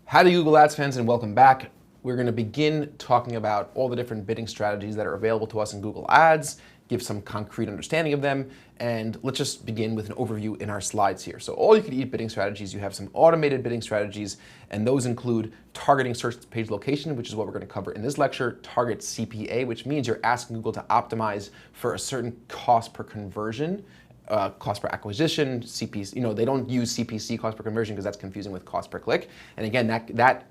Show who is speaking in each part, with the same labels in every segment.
Speaker 1: Howdy Google Ads fans, and welcome back. We're going to begin talking about all the different bidding strategies that are available to us in Google Ads, give some concrete understanding of them, and let's just begin with an overview in our slides here. So all you can eat bidding strategies, you have some automated bidding strategies, and those include targeting search page location, which is what we're going to cover in this lecture, target CPA, which means you're asking Google to optimize for a certain cost per conversion, cost per acquisition, CPC, they don't use CPC, cost per conversion, because that's confusing with cost per click. And again, that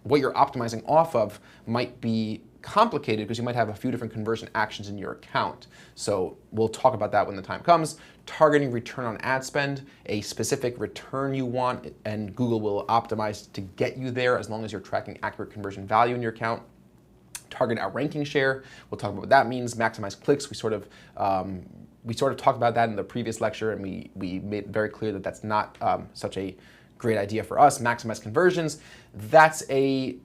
Speaker 1: what you're optimizing off of might be complicated because you might have a few different conversion actions in your account. So we'll talk about that when the time comes. Targeting return on ad spend, a specific return you want, and Google will optimize to get you there as long as you're tracking accurate conversion value in your account. Target outranking share, we'll talk about what that means. Maximize clicks, we sort of talked about that in the previous lecture, and we made it very clear that that's not such a great idea for us. Maximize conversions, that's a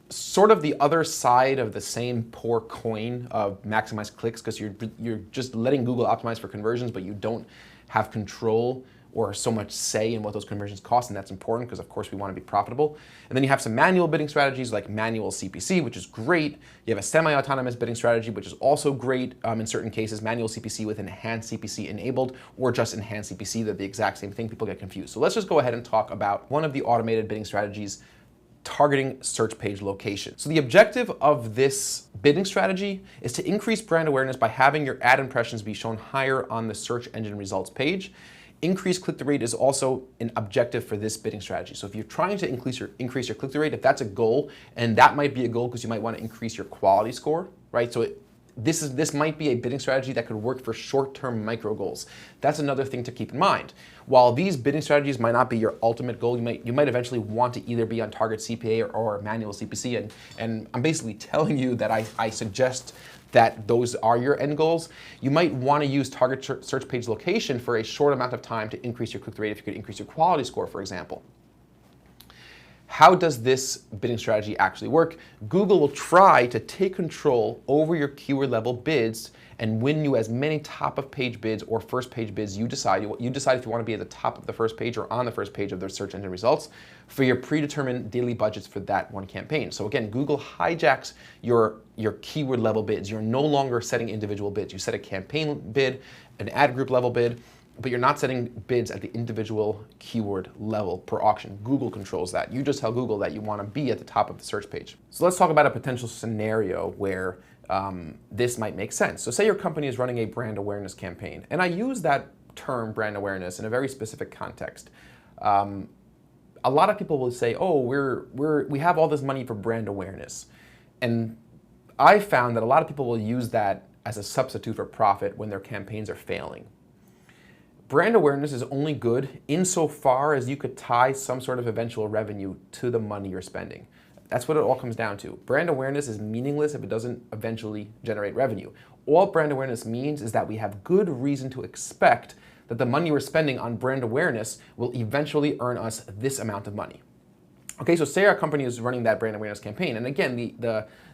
Speaker 1: sort of the other side of the same poor coin of maximize clicks, because you're just letting Google optimize for conversions, but you don't have control or so much say in what those conversions cost, and that's important because of course we want to be profitable. And then you have some manual bidding strategies like manual CPC, which is great. You have a semi-autonomous bidding strategy, which is also great in certain cases, manual CPC with enhanced CPC enabled, or just enhanced CPC, they're the exact same thing, people get confused. So let's just go ahead and talk about one of the automated bidding strategies, targeting search page location. So the objective of this bidding strategy is to increase brand awareness by having your ad impressions be shown higher on the search engine results page. Increased click-through rate is also an objective for this bidding strategy. So if you're trying to increase your click-through rate, if that's a goal, and that might be a goal because you might want to increase your quality score, right? So this might be a bidding strategy that could work for short-term micro goals. That's another thing to keep in mind. While these bidding strategies might not be your ultimate goal, you might eventually want to either be on target CPA or manual CPC, and I'm basically telling you that I suggest that those are your end goals. You might want to use target search page location for a short amount of time to increase your click-through rate if you could increase your quality score, for example. How does this bidding strategy actually work? Google will try to take control over your keyword level bids and win you as many top of page bids or first page bids you decide. You decide if you want to be at the top of the first page or on the first page of their search engine results for your predetermined daily budgets for that one campaign. So again, Google hijacks your keyword level bids. You're no longer setting individual bids. You set a campaign bid, an ad group level bid, but you're not setting bids at the individual keyword level per auction. Google controls that. You just tell Google that you want to be at the top of the search page. So let's talk about a potential scenario where this might make sense. So say your company is running a brand awareness campaign, and I use that term brand awareness in a very specific context. A lot of people will say, oh, we have all this money for brand awareness. And I found that a lot of people will use that as a substitute for profit when their campaigns are failing. Brand awareness is only good insofar as you could tie some sort of eventual revenue to the money you're spending. That's what it all comes down to. Brand awareness is meaningless if it doesn't eventually generate revenue. All brand awareness means is that we have good reason to expect that the money we're spending on brand awareness will eventually earn us this amount of money. Okay, so say our company is running that brand awareness campaign, and again,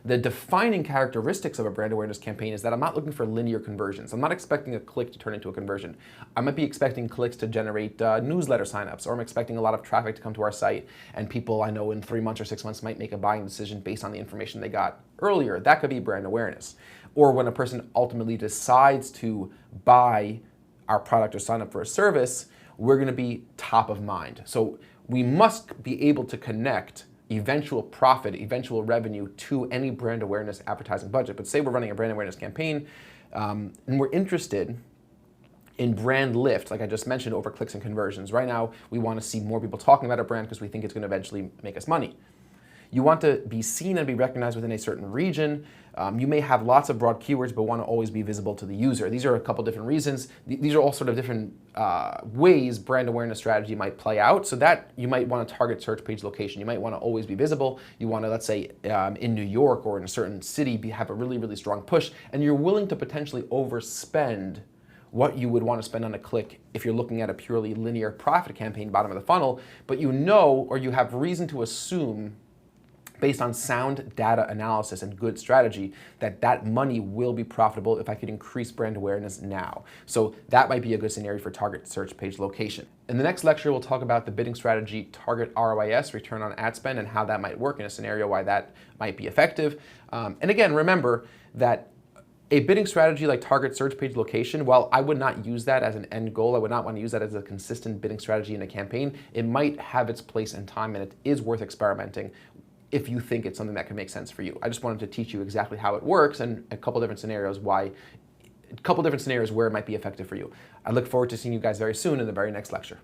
Speaker 1: the defining characteristics of a brand awareness campaign is that I'm not looking for linear conversions. I'm not expecting a click to turn into a conversion. I might be expecting clicks to generate newsletter signups, or I'm expecting a lot of traffic to come to our site, and people I know in 3 months or 6 months might make a buying decision based on the information they got earlier. That could be brand awareness. Or when a person ultimately decides to buy our product or sign up for a service, we're going to be top of mind. So we must be able to connect eventual profit, eventual revenue to any brand awareness advertising budget. But say we're running a brand awareness campaign and we're interested in brand lift, like I just mentioned, over clicks and conversions. Right now, we want to see more people talking about our brand because we think it's going to eventually make us money. You want to be seen and be recognized within a certain region. You may have lots of broad keywords, but want to always be visible to the user. These are a couple different reasons. These are all sort of different ways brand awareness strategy might play out. So that you might want to target search page location. You might want to always be visible. You want to, let's say, in New York or in a certain city, have a really, really strong push, and you're willing to potentially overspend what you would want to spend on a click if you're looking at a purely linear profit campaign, bottom of the funnel, but you know, or you have reason to assume based on sound data analysis and good strategy, that money will be profitable if I could increase brand awareness now. So that might be a good scenario for target search page location. In the next lecture, we'll talk about the bidding strategy target ROIS, return on ad spend, and how that might work in a scenario, why that might be effective. And again, remember that a bidding strategy like target search page location, while I would not use that as an end goal, I would not want to use that as a consistent bidding strategy in a campaign, it might have its place and time, and it is worth experimenting if you think it's something that can make sense for you. I just wanted to teach you exactly how it works and a couple different scenarios where it might be effective for you. I look forward to seeing you guys very soon in the very next lecture.